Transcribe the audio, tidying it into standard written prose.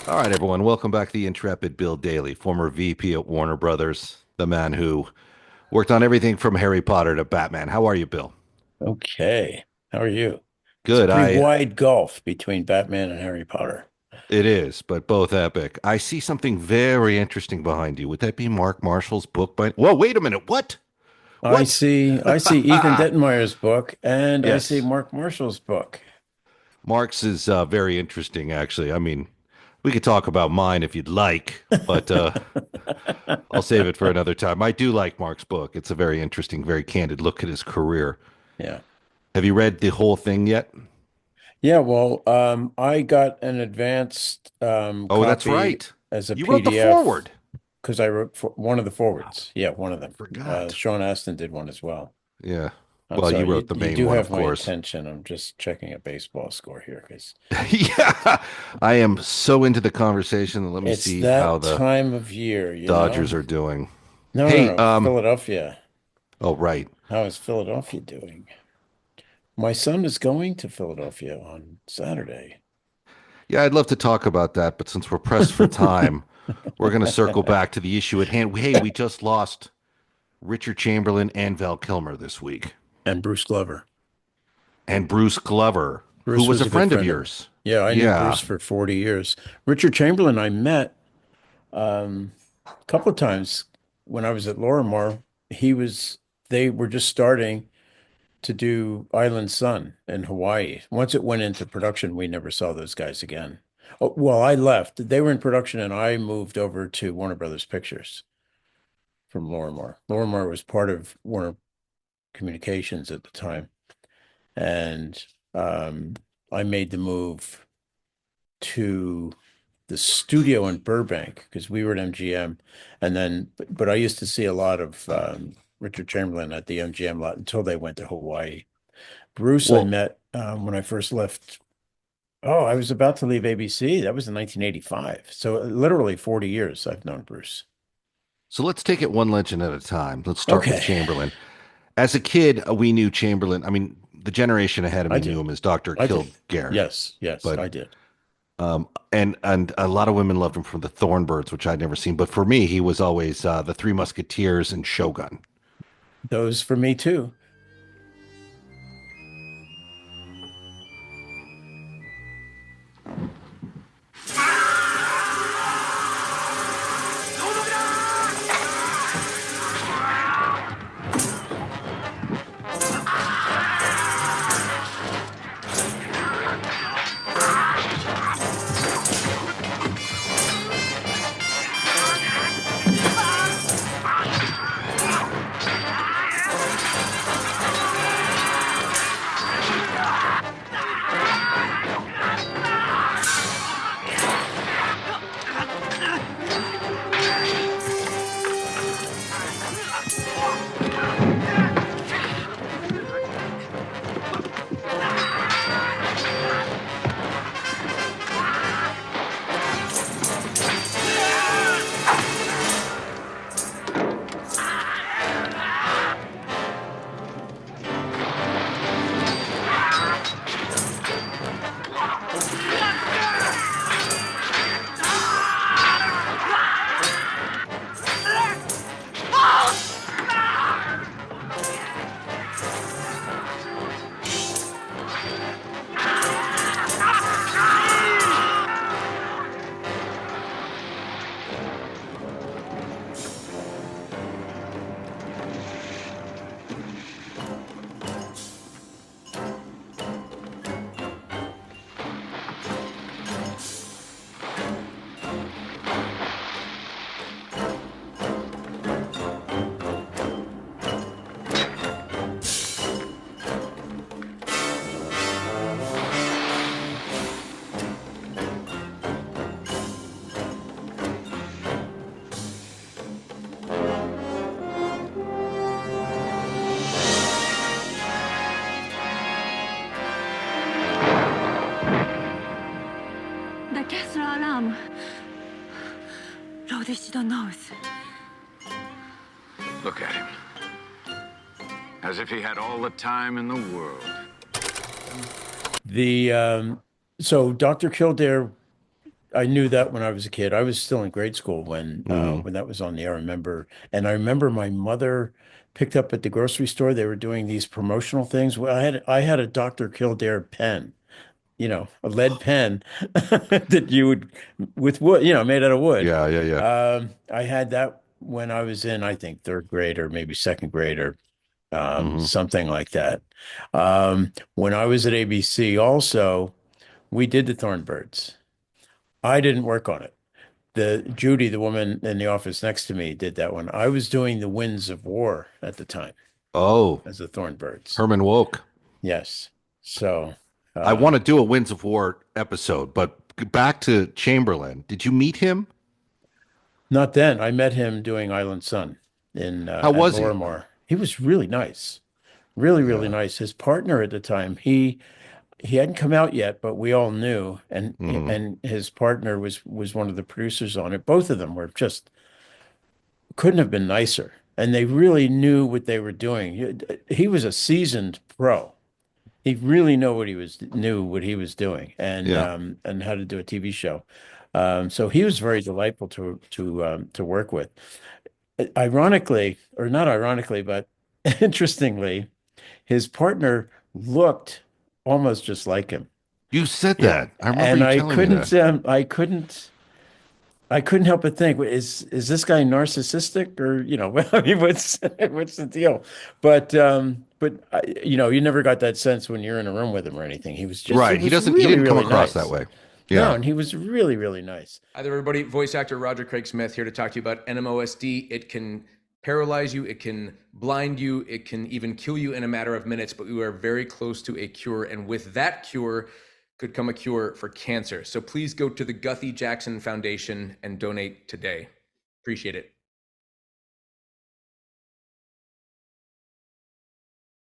All right, everyone. Welcome back to the intrepid Bill Daly, former VP at Warner Brothers, the man who worked on everything from Harry Potter to Batman. How are you, Bill? Okay. How are you? Good. It's a pretty wide gulf between Batman and Harry Potter. It is, but both epic. I see something very interesting behind you. Would that be Mark Marshall's book by? Whoa, wait a minute. What? I see Ethan Dettenmaier's book, and I Yes. see Mark Marshall's book. Mark's is very interesting, actually. I mean, we could talk about mine if you'd like, but I'll save it for another time. I do like Mark's book. It's a very interesting, very candid look at his career. Yeah. Have you read the whole thing yet? Yeah, well, I got an advanced Oh, that's copy right. as a You PDF wrote the forward. because I wrote one of the forwards. Yeah, one of them. Forgot. Sean Astin did one as well. Yeah. I'm Well, sorry, you wrote the main do one, have of my course. attention. I'm just checking a baseball score here because Yeah. I am so into the conversation. Let me it's see that how the time of year, you Dodgers know? are doing. No, Hey, Philadelphia. oh, right. How is Philadelphia doing? My son is going to Philadelphia on Saturday. Yeah, I'd love to talk about that, but since we're pressed for time, we're going to circle back to the issue at hand. Hey, we just lost Richard Chamberlain and Val Kilmer this week. And Bruce Glover. And Bruce Glover, Bruce who was a good friend of of yours. Yeah, I knew Yeah. Bruce for 40 years. Richard Chamberlain, I met a couple of times when I was at Lorimar. They were just starting to do Island Sun in Hawaii. Once it went into production, we never saw those guys again. Oh, well, I left. They were in production, and I moved over to Warner Brothers Pictures from Lorimar. Lorimar was part of Warner Communications at the time. And I made the move to the studio in Burbank because we were at MGM. And then, but I used to see a lot of Richard Chamberlain at the MGM lot until they went to Hawaii. Bruce, I met when I first left. Oh, I was about to leave ABC. That was in 1985. So literally 40 years I've known Bruce. So let's take it one legend at a time. Let's start with Okay. Chamberlain. As a kid, we knew Chamberlain. I mean, the generation ahead of me knew him as Dr. Kilgare. Yes, but I did. And a lot of women loved him from the Thornbirds, which I'd never seen. But for me, he was always the Three Musketeers and Shogun. Those for me too. Kessler alarm. Lord, she don't know it. Look at him. As if he had all the time in the world. So Dr. Kildare, I knew that when I was a kid. I was still in grade school when that was on the air. I remember my mother picked up at the grocery store. They were doing these promotional things. Well, I had a Dr. Kildare pen, a lead pen that you would with wood, made out of wood. Yeah. I had that when I was in, I think, third grade or maybe second grade or Hmm. something like that. When I was at ABC, also, we did the Thornbirds. I didn't work on it. Judy, the woman in the office next to me, did that one. I was doing the Winds of War at the time Oh, as the Thornbirds. Herman Woke. Yes. So I want to do a Winds of War episode, but back to Chamberlain. Did you meet him? not then. I met him doing Island Sun in How at was he? Lorimar. He was really nice, really, really Yeah. nice. His partner at the time, he hadn't come out yet, but we all knew, and Hmm. his partner was one of the producers on it. Both of them were just couldn't have been nicer, and they really knew what they were doing. He was a seasoned pro. He really knew what he was doing, Yeah. and how to do a TV show. So he was very delightful to work with. Ironically, or not ironically, but interestingly, his partner looked almost just like him. You said Yeah, that. I remember and you telling me that. I couldn't help but think, is this guy narcissistic, or I mean, what's the deal? But you never got that sense when you're in a room with him or anything. He Right. was He really, didn't come really across that nice. way. No, Yeah. and he was really, really nice. Hi there, everybody. Voice actor Roger Craig Smith here to talk to you about NMOSD. It can paralyze you, it can blind you, it can even kill you in a matter of minutes, but we are very close to a cure. And with that cure could come a cure for cancer. So please go to the Guthrie Jackson Foundation and donate today. Appreciate it.